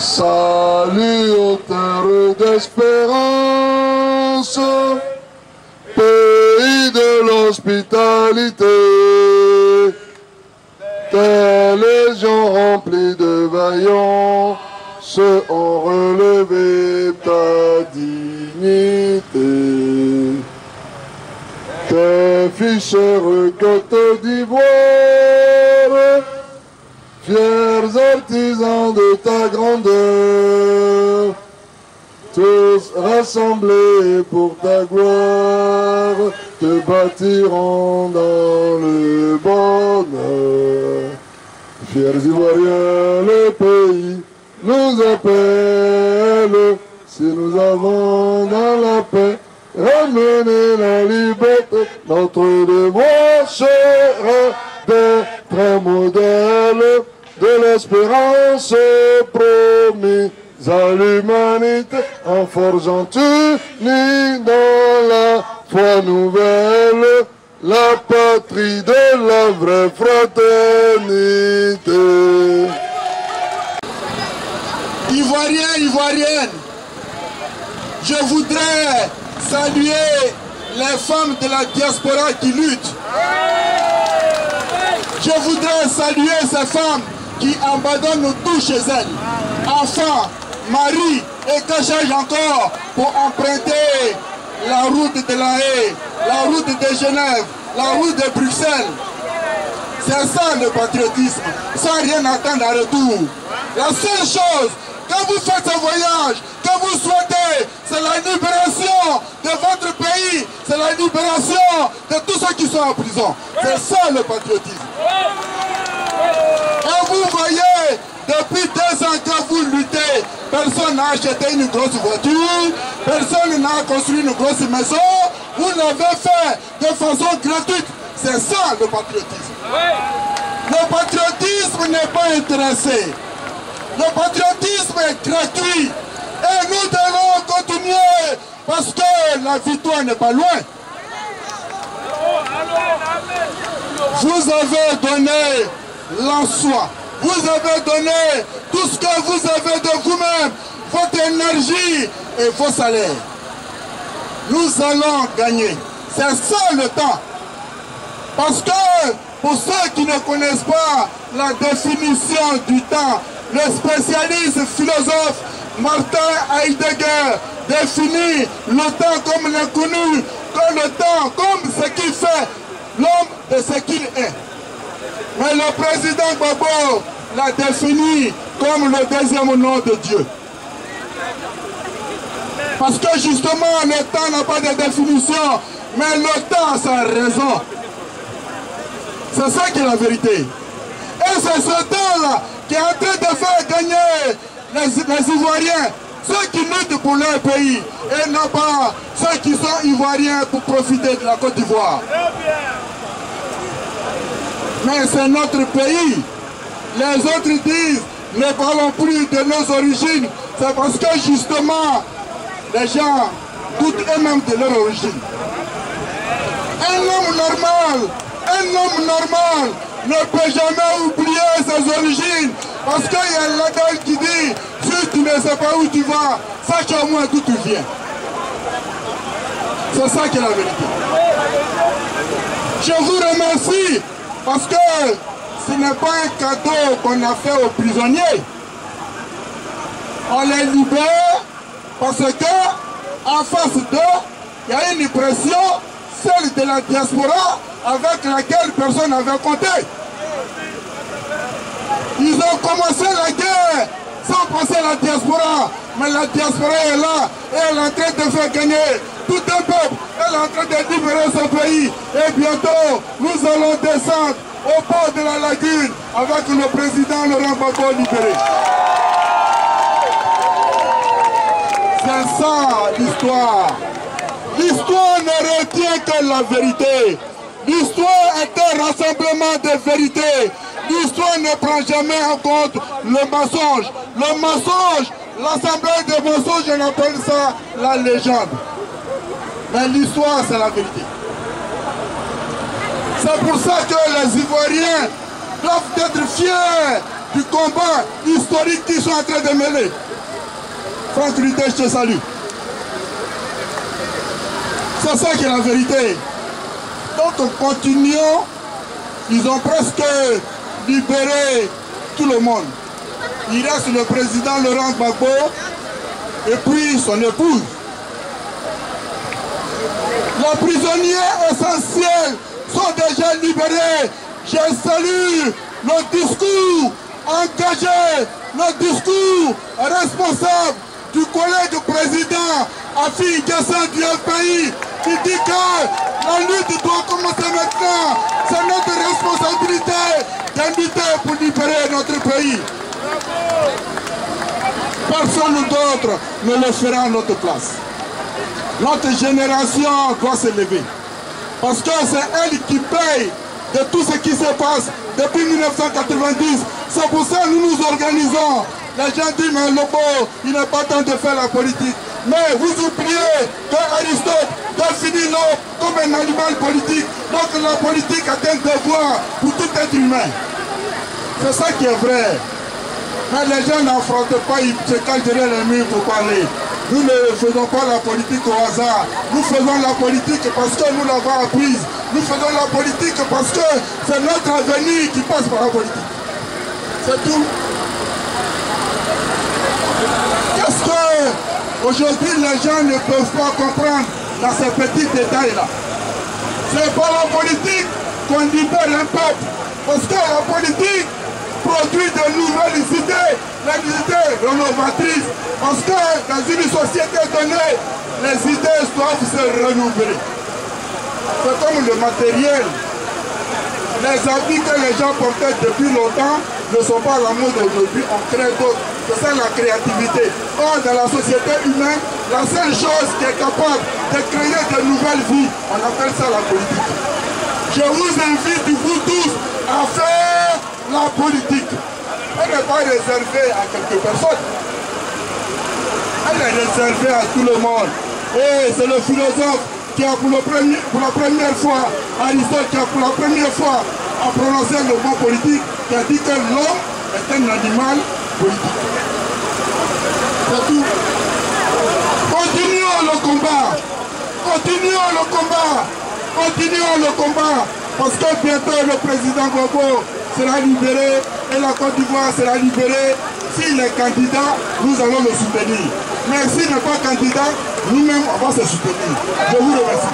Salut aux terres d'espérance, pays de l'hospitalité, tes légions remplies de vaillants ont relevé ta dignité. Tes ficheurs Côte d'Ivoire, fiers artisans de ta grandeur, tous rassemblés pour ta gloire, te bâtiront dans le bonheur. Fiers Ivoiriens, le pays nous appelle, si nous avons dans la paix ramené la liberté, notre devoir sera d'être un modèle de l'espérance promise à l'humanité, en forgeant unis dans la foi nouvelle, la patrie de la vraie fraternité. Ivoiriens, Ivoiriennes, je voudrais saluer les femmes de la diaspora qui luttent. Je voudrais saluer ces femmes qui abandonnent tout chez elles. Enfants, maris et cachage encore pour emprunter la route de La Haye, la route de Genève, la route de Bruxelles. C'est ça le patriotisme, sans rien attendre en retour. La seule chose, quand vous faites ce voyage, que vous souhaitez, c'est la libération de votre pays, c'est la libération de tous ceux qui sont en prison. C'est ça le patriotisme. Et vous voyez, depuis 2 ans que vous luttez, personne n'a acheté une grosse voiture, personne n'a construit une grosse maison, vous l'avez fait de façon gratuite. C'est ça le patriotisme. Le patriotisme n'est pas intéressé. Le patriotisme est gratuit. Et nous devons continuer parce que la victoire n'est pas loin. Vous avez donné l'en-soi. Vous avez donné tout ce que vous avez de vous-même, votre énergie et vos salaires. Nous allons gagner. C'est ça le temps. Parce que pour ceux qui ne connaissent pas la définition du temps, le spécialiste philosophe Martin Heidegger définit le temps comme l'inconnu, comme le temps, comme ce qui fait l'homme de ce qu'il est. Mais le président Gbagbo l'a défini comme le deuxième nom de Dieu. Parce que justement, le temps n'a pas de définition, mais le temps a sa raison. C'est ça qui est la vérité. Et c'est ce temps-là qui est en train de faire gagner les Ivoiriens, ceux qui luttent pour leur pays, et non pas ceux qui sont Ivoiriens pour profiter de la Côte d'Ivoire. Mais c'est notre pays. Les autres disent, ne parlons plus de nos origines. C'est parce que justement, les gens doutent eux-mêmes de leur origine. Un homme normal ne peut jamais oublier ses origines. Parce qu'il y a l'adage qui dit, si tu ne sais pas où tu vas, sache au moins d'où tu viens. C'est ça qui est la vérité. Je vous remercie parce que ce n'est pas un cadeau qu'on a fait aux prisonniers. On les libère parce que en face d'eux, il y a une pression, celle de la diaspora, avec laquelle personne n'avait compté. Ils ont commencé la guerre sans penser à la diaspora. Mais la diaspora est là et elle est en train de faire gagner tout un peuple. Elle est en train de libérer ce pays. Et bientôt, nous allons descendre au bord de la lagune avec le président Laurent Gbagbo libéré. C'est ça l'histoire. L'histoire ne retient que la vérité. L'histoire est un rassemblement de vérités. L'histoire ne prend jamais en compte le mensonge. Le mensonge, l'assemblée de mensonges, on appelle ça la légende. Mais l'histoire, c'est la vérité. C'est pour ça que les Ivoiriens doivent être fiers du combat historique qu'ils sont en train de mener. Franck Ruté, je te salue. C'est ça qui est la vérité. Donc continuons. Ils ont presque libéré tout le monde. Il reste le président Laurent Gbagbo et puis son épouse. Les prisonniers essentiels sont déjà libérés. Je salue le discours engagé, le discours responsable du collègue président Afi Gassan du FPI qui dit que la lutte doit commencer maintenant. C'est notre responsabilité d'inviter pour libérer notre pays. Personne d'autre ne le fera à notre place. Notre génération doit se lever. Parce que c'est elle qui paye de tout ce qui se passe depuis 1990. C'est pour ça que nous nous organisons. Les gens disent, mais Lobo, il n'est pas temps de faire la politique. Mais vous oubliez qu'Aristote définit l'homme comme un animal politique. Donc la politique a un devoir pour tout être humain. C'est ça qui est vrai. Mais les gens n'affrontent pas, ils se cachent derrière les murs pour parler. Nous ne faisons pas la politique au hasard. Nous faisons la politique parce que nous l'avons apprise. Nous faisons la politique parce que c'est notre avenir qui passe par la politique. C'est tout. Qu'est-ce que aujourd'hui les gens ne peuvent pas comprendre dans ces petits détails-là? C'est par la politique qu'on libère un peuple. Parce que la politique produit de nouvelles idées, les idées rénovatrices. Parce que dans une société donnée, les idées doivent se renouveler. C'est comme le matériel. Les habits que les gens portaient depuis longtemps ne sont pas à la mode aujourd'hui, on crée d'autres. C'est ça la créativité. Or, dans la société humaine, la seule chose qui est capable de créer de nouvelles vies, on appelle ça la politique. Je vous invite, vous tous, à faire la politique. Elle n'est pas réservée à quelques personnes. Elle est réservée à tout le monde. Et c'est le philosophe qui a pour la première fois, Aristote qui a pour la première fois à prononcer le mot politique, qui a dit que l'homme est un animal politique. C'est tout. Continuons le combat. Continuons le combat. Continuons le combat. Parce que bientôt le président Gbagbo sera libéré et la Côte d'Ivoire sera libérée. S'il est candidat, nous allons le soutenir. Mais s'il n'est pas candidat, nous-mêmes, on va se soutenir. Je vous remercie.